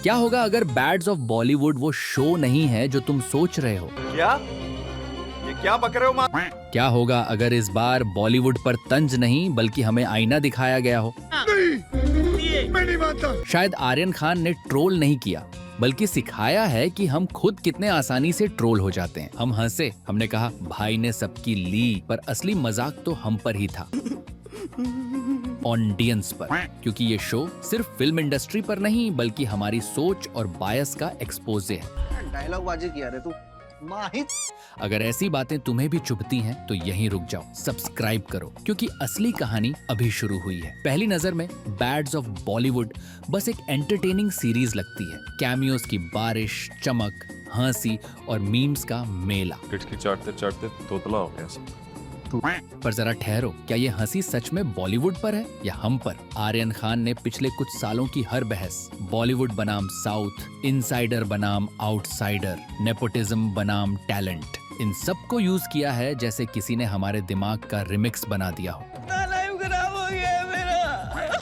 क्या होगा अगर बैड्स ऑफ बॉलीवुड वो शो नहीं है जो तुम सोच रहे हो? क्या? ये क्या बक रहे हो माँ? क्या होगा अगर इस बार बॉलीवुड पर तंज नहीं बल्कि हमें आईना दिखाया गया हो? मैं नहीं मानता। शायद आर्यन खान ने ट्रोल नहीं किया बल्कि सिखाया है कि हम खुद कितने आसानी से ट्रोल हो जाते हैं। हम हंसे, हमने कहा भाई ने सबकी ली, पर असली मजाक तो हम पर ही था, ऑडियंस पर, क्योंकि ये शो सिर्फ फिल्म इंडस्ट्री पर नहीं बल्कि हमारी सोच और बायस का एक्सपोजे है। डायलॉग बाजी किया रे तू माहित। अगर ऐसी बातें तुम्हें भी चुभती हैं तो यहीं रुक जाओ, सब्सक्राइब करो, क्योंकि असली कहानी अभी शुरू हुई है। पहली नजर में बैड्स ऑफ बॉलीवुड बस एक एंटरटेनिंग सीरीज लगती है। कैमियोज की बारिश, चमक, हंसी और मीम्स का मेला। टिटकी चाटते चाटते तोतला हो गया सब। पर जरा ठहरो, क्या ये हंसी सच में बॉलीवुड पर है या हम पर? आर्यन खान ने पिछले कुछ सालों की हर बहस, बॉलीवुड बनाम साउथ, इनसाइडर बनाम आउटसाइडर, नेपोटिज्म बनाम टैलेंट, इन सब को यूज किया है जैसे किसी ने हमारे दिमाग का रिमिक्स बना दिया हो।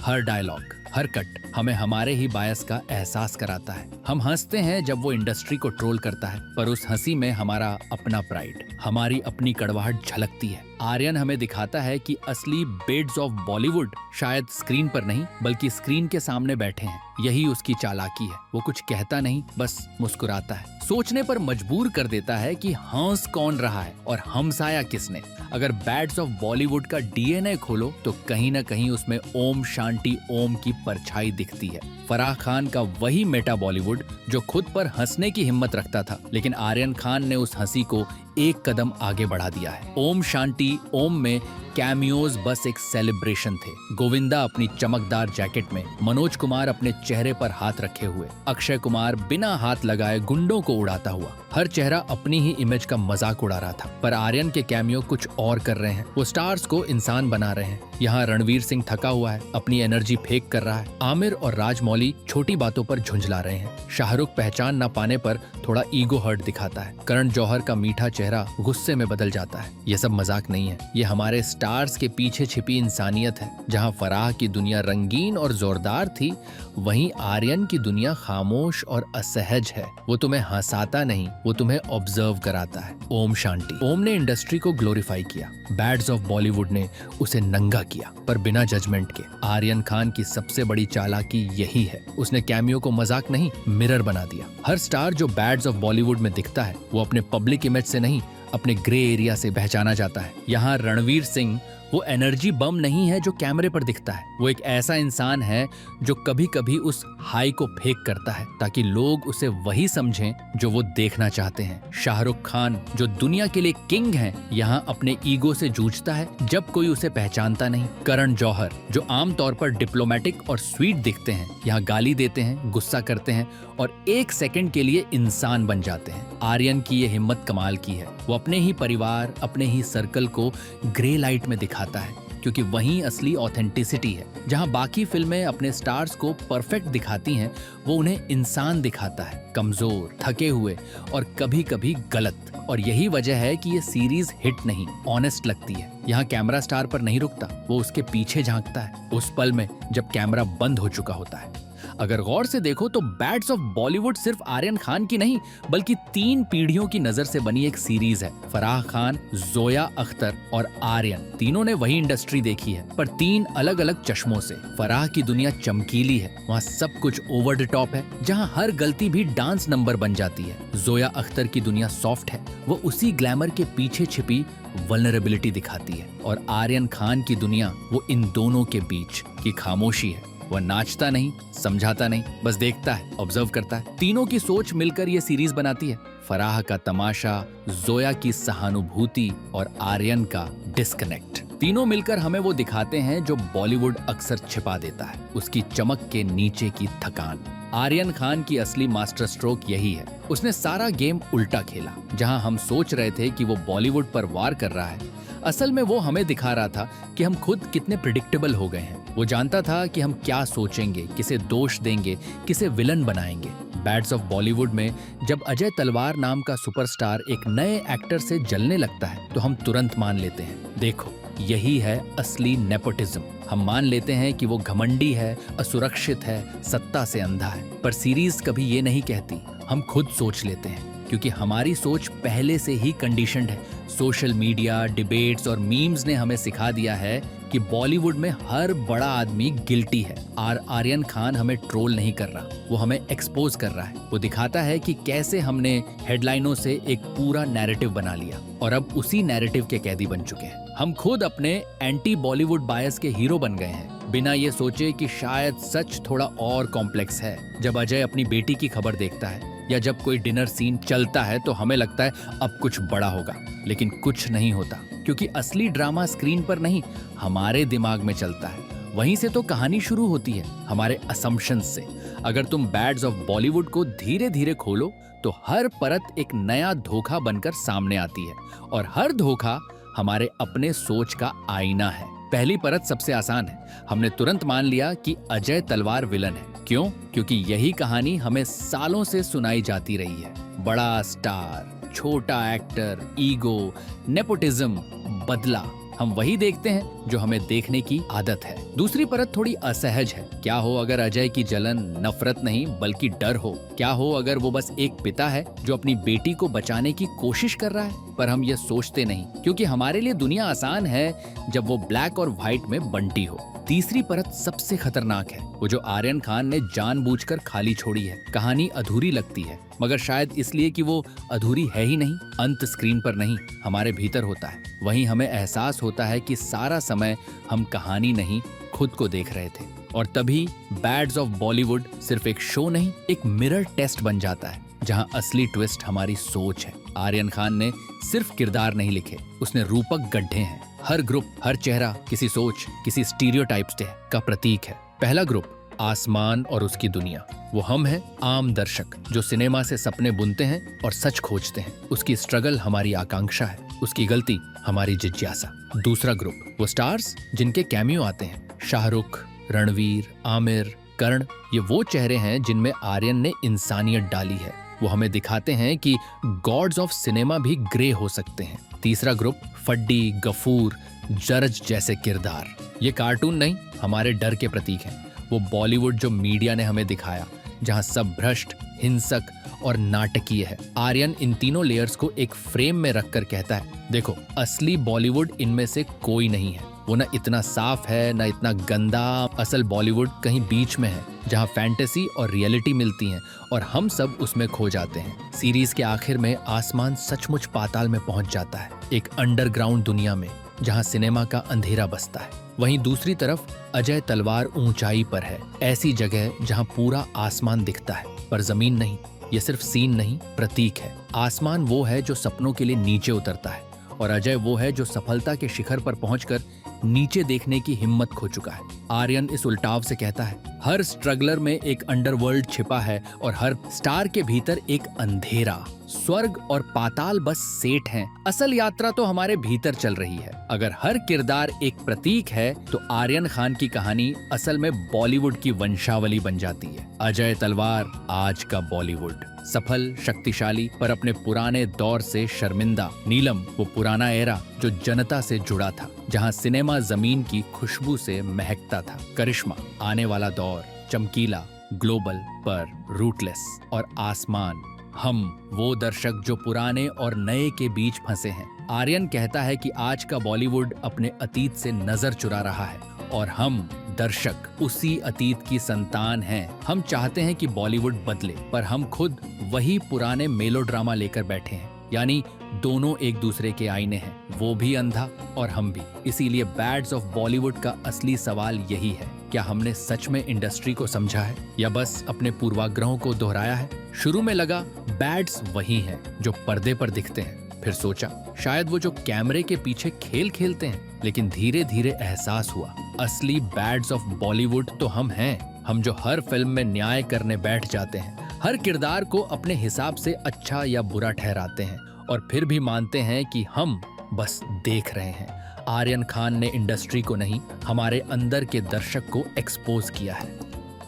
हर डायलॉग, हर कट हमें हमारे ही बायस का एहसास कराता है। हम हंसते हैं जब वो इंडस्ट्री को ट्रोल करता है, पर उस हंसी में हमारा अपना प्राइड, हमारी अपनी कड़वाहट झलकती है। आर्यन हमें दिखाता है कि असली बेड्स ऑफ बॉलीवुड शायद स्क्रीन पर नहीं बल्कि स्क्रीन के सामने बैठे हैं। यही उसकी चालाकी है। वो कुछ कहता नहीं, बस मुस्कुराता है, सोचने पर मजबूर कर देता है कि हंस कौन रहा है और हमसाया किसने। अगर बैड्स ऑफ बॉलीवुड का डीएनए खोलो तो कहीं न कहीं उसमें ओम शांति ओम की परछाई दिखती है। फराह खान का वही मेटा बॉलीवुड जो खुद पर हंसने की हिम्मत रखता था, लेकिन आर्यन खान ने उस हंसी को एक कदम आगे बढ़ा दिया है। ओम शांति ओम में कैमियोज बस एक सेलिब्रेशन थे। गोविंदा अपनी चमकदार जैकेट में, मनोज कुमार अपने चेहरे पर हाथ रखे हुए, अक्षय कुमार बिना हाथ लगाए गुंडों को उड़ाता हुआ, हर चेहरा अपनी ही इमेज का मजाक उड़ा रहा था। पर आर्यन के कैमियो कुछ और कर रहे हैं। वो स्टार्स को इंसान बना रहे हैं। यहाँ रणवीर सिंह थका हुआ है, अपनी एनर्जी फेक कर रहा है। आमिर और राजमौली छोटी बातों पर झुंझला रहे हैं। शाहरुख पहचान न पाने पर थोड़ा ईगो हर्ट दिखाता है। करण जौहर का मीठा चेहरा गुस्से में बदल जाता है। ये सब मजाक नहीं है, ये हमारे स्टार्स के पीछे छिपी इंसानियत है। जहाँ फराह की दुनिया रंगीन और जोरदार थी, वहीं आर्यन की दुनिया खामोश और असहज है। वो तुम्हें हंसाता नहीं, वो तुम्हें ऑब्जर्व कराता है। ओम शांति ओम ने इंडस्ट्री को ग्लोरीफाई किया, बैड्स ऑफ बॉलीवुड ने उसे नंगा किया, पर बिना जजमेंट के। आर्यन खान की सबसे बड़ी चालाकी यही है, उसने कैमियो को मजाक नहीं मिरर बना दिया। हर स्टार जो बैड्स ऑफ बॉलीवुड में दिखता है वो अपने पब्लिक इमेज से नहीं, अपने ग्रे एरिया से पहचाना जाता है। यहाँ रणवीर सिंह वो एनर्जी बम नहीं है जो कैमरे पर दिखता है। वो एक ऐसा इंसान है जो कभी कभी उस हाई को फेक करता है ताकि लोग उसे वही समझें जो वो देखना चाहते हैं। शाहरुख खान जो दुनिया के लिए किंग है, यहाँ अपने ईगो से जूझता है जब कोई उसे पहचानता नहीं। करण जौहर जो आमतौर पर डिप्लोमेटिक और स्वीट दिखते हैं, यहाँ गाली देते हैं, गुस्सा करते हैं और एक सेकंड के लिए इंसान बन जाते हैं। आर्यन की ये हिम्मत कमाल की है। वो अपने ही परिवार, अपने ही सर्कल को ग्रे लाइट में दिखाता है, क्योंकि वहीं असली ऑथेंटिसिटी है। जहां बाकी फिल्में अपने स्टार्स को परफेक्ट दिखाती हैं, वो उन्हें इंसान दिखाता है, कमजोर, थके हुए और कभी कभी गलत। और यही वजह है कि ये सीरीज हिट नहीं, ऑनेस्ट लगती है। यहाँ कैमरा स्टार पर नहीं रुकता, वो उसके पीछे झांकता है, उस पल में जब कैमरा बंद हो चुका होता है। अगर गौर से देखो तो बैड्स ऑफ बॉलीवुड सिर्फ आर्यन खान की नहीं बल्कि 3 पीढ़ियों की नजर से बनी एक सीरीज है। फराह खान, जोया अख्तर और आर्यन, तीनों ने वही इंडस्ट्री देखी है, पर 3 अलग अलग चश्मों से। फराह की दुनिया चमकीली है, वहाँ सब कुछ ओवर द टॉप है, जहाँ हर गलती भी डांस नंबर बन जाती है। जोया अख्तर की दुनिया सॉफ्ट है, वो उसी ग्लैमर के पीछे छिपी वल्नरेबिलिटी दिखाती है। और आर्यन खान की दुनिया वो इन दोनों के बीच की खामोशी है। वह नाचता नहीं, समझाता नहीं, बस देखता है, ऑब्जर्व करता है। तीनों की सोच मिलकर ये सीरीज बनाती है। फराह का तमाशा, जोया की सहानुभूति और आर्यन का डिस्कनेक्ट। तीनों मिलकर हमें वो दिखाते हैं जो बॉलीवुड अक्सर छिपा देता है, उसकी चमक के नीचे की थकान। आर्यन खान की असली मास्टर स्ट्रोक यही है। उसने सारा गेम उल्टा खेला। जहां हम सोच रहे थे कि वो बॉलीवुड पर वार कर रहा है, असल में वो हमें दिखा रहा था कि हम खुद कितने प्रिडिक्टेबल हो गए हैं। वो जानता था कि हम क्या सोचेंगे, किसे दोष देंगे, किसे विलन बनाएंगे। बैड्स ऑफ बॉलीवुड में जब अजय तलवार नाम का सुपरस्टार एक नए एक्टर से जलने लगता है तो हम तुरंत मान लेते हैं, देखो यही है असली नेपोटिज्म। हम मान लेते हैं कि वो घमंडी है, असुरक्षित है, सत्ता से अंधा है, पर सीरीज कभी ये नहीं कहती। हम खुद सोच लेते हैं क्योंकि हमारी सोच पहले से ही कंडीशनड है। सोशल मीडिया, डिबेट्स और मीम्स ने हमें सिखा दिया है कि बॉलीवुड में हर बड़ा आदमी गिल्टी है। आर्यन खान हमें ट्रोल नहीं कर रहा, वो हमें एक्सपोज कर रहा है। वो दिखाता है कि कैसे हमने हेडलाइनों से एक पूरा नैरेटिव बना लिया और अब उसी नैरेटिव के कैदी बन चुके हैं। हम खुद अपने एंटी बॉलीवुड बायस के हीरो बन गए हैं, बिना ये सोचे कि शायद सच थोड़ा और कॉम्प्लेक्स है। जब अजय अपनी बेटी की खबर देखता है या जब कोई डिनर सीन चलता है तो हमें लगता है अब कुछ बड़ा होगा, लेकिन कुछ नहीं होता, क्योंकि असली ड्रामा स्क्रीन पर नहीं, हमारे दिमाग में चलता है। वहीं से तो कहानी शुरू होती है, हमारे असम्पशंस से। अगर तुम बैड्स ऑफ बॉलीवुड को धीरे धीरे खोलो तो हर परत एक नया धोखा बनकर सामने आती है, और हर धोखा हमारे अपने सोच का आईना है। पहली परत सबसे आसान है। हमने तुरंत मान लिया कि अजय तलवार विलन है। क्यों? क्योंकि यही कहानी हमें सालों से सुनाई जाती रही है। बड़ा स्टार, छोटा एक्टर, ईगो, नेपोटिज्म, बदला, हम वही देखते हैं जो हमें देखने की आदत है। दूसरी परत थोड़ी असहज है। क्या हो अगर अजय की जलन नफरत नहीं बल्कि डर हो? क्या हो अगर वो बस एक पिता है जो अपनी बेटी को बचाने की कोशिश कर रहा है? पर हम ये सोचते नहीं, क्योंकि हमारे लिए दुनिया आसान है जब वो ब्लैक और व्हाइट में बंटी हो। तीसरी परत सबसे खतरनाक है, वो जो आर्यन खान ने जानबूझकर खाली छोड़ी है। कहानी अधूरी लगती है, मगर शायद इसलिए कि वो अधूरी है ही नहीं। अंत स्क्रीन पर नहीं, हमारे भीतर होता है। वहीं हमें एहसास होता है कि सारा समय हम कहानी नहीं, खुद को देख रहे थे। और तभी बैड्स ऑफ बॉलीवुड सिर्फ एक शो नहीं, एक मिरर टेस्ट बन जाता है, जहां असली ट्विस्ट हमारी सोच है। आर्यन खान ने सिर्फ किरदार नहीं लिखे, उसने रूपक गड्ढे हैं। हर ग्रुप, हर चेहरा किसी सोच, किसी स्टीरियोटाइप्स का प्रतीक है। पहला ग्रुप, आसमान और उसकी दुनिया। वो हम हैं, आम दर्शक जो सिनेमा से सपने बुनते हैं और सच खोजते हैं। उसकी स्ट्रगल हमारी आकांक्षा है, उसकी गलती हमारी जिज्ञासा। दूसरा ग्रुप, वो स्टार्स जिनके कैमियो आते हैं। शाहरुख, रणवीर, आमिर, कर्ण, ये वो चेहरे हैं जिनमें आर्यन ने इंसानियत डाली है। वो हमें दिखाते हैं कि गॉड्स ऑफ सिनेमा भी ग्रे हो सकते हैं। तीसरा ग्रुप, फड्डी, गफूर, जरज जैसे किरदार। ये कार्टून नहीं, हमारे डर के प्रतीक हैं। वो बॉलीवुड जो मीडिया ने हमें दिखाया, जहां सब भ्रष्ट, हिंसक और नाटकीय है। आर्यन इन तीनों लेयर्स को एक फ्रेम में रखकर कहता है, देखो, असली बॉलीवुड इनमें से कोई नहीं है। वो न इतना साफ है, न इतना गंदा। असल बॉलीवुड कहीं बीच में है, जहां फैंटेसी और रियलिटी मिलती हैं और हम सब उसमें खो जाते हैं। सीरीज के आखिर में आसमान सचमुच पाताल में पहुंच जाता है, एक अंडरग्राउंड दुनिया में जहां सिनेमा का अंधेरा बसता है। वहीं दूसरी तरफ अजय तलवार ऊंचाई पर है, ऐसी जगह जहां पूरा आसमान दिखता है पर जमीन नहीं। ये सिर्फ सीन नहीं, प्रतीक है। आसमान वो है जो सपनों के लिए नीचे उतरता है, और अजय वो है जो सफलता के शिखर पर पहुंचकर नीचे देखने की हिम्मत खो चुका है। आर्यन इस उल्टाव से कहता है, हर स्ट्रगलर में एक अंडरवर्ल्ड छिपा है और हर स्टार के भीतर एक अंधेरा। स्वर्ग और पाताल बस सेट हैं, असल यात्रा तो हमारे भीतर चल रही है। अगर हर किरदार एक प्रतीक है तो आर्यन खान की कहानी असल में बॉलीवुड की वंशावली बन जाती है। अजय तलवार आज का बॉलीवुड, सफल, शक्तिशाली, पर अपने पुराने दौर से शर्मिंदा। नीलम, वो पुराना एरा जो जनता से जुड़ा था, जहां सिनेमा जमीन की खुशबू से महकता था। करिश्मा, आने वाला दौर, चमकीला, ग्लोबल पर रूटलेस। और आसमान, हम वो दर्शक जो पुराने और नए के बीच फंसे हैं। आर्यन कहता है कि आज का बॉलीवुड अपने अतीत से नजर चुरा रहा है और हम दर्शक उसी अतीत की संतान हैं। हम चाहते हैं कि बॉलीवुड बदले, पर हम खुद वही पुराने मेलोड्रामा लेकर बैठे हैं। यानी दोनों एक दूसरे के आईने हैं, वो भी अंधा और हम भी। इसीलिए बैड्स ऑफ बॉलीवुड का असली सवाल यही है, क्या हमने सच में इंडस्ट्री को समझा है या बस अपने पूर्वाग्रहों को दोहराया है? शुरू में लगा बैड्स वही हैं जो पर्दे पर दिखते हैं, फिर सोचा शायद वो जो कैमरे के पीछे खेल खेलते हैं, लेकिन धीरे धीरे एहसास हुआ असली बैड्स ऑफ बॉलीवुड तो हम हैं। हम जो हर फिल्म में न्याय करने बैठ जाते हैं, हर किरदार को अपने हिसाब से अच्छा या बुरा ठहराते हैं और फिर भी मानते हैं कि हम बस देख रहे हैं। आर्यन खान ने इंडस्ट्री को नहीं, हमारे अंदर के दर्शक को एक्सपोज किया है।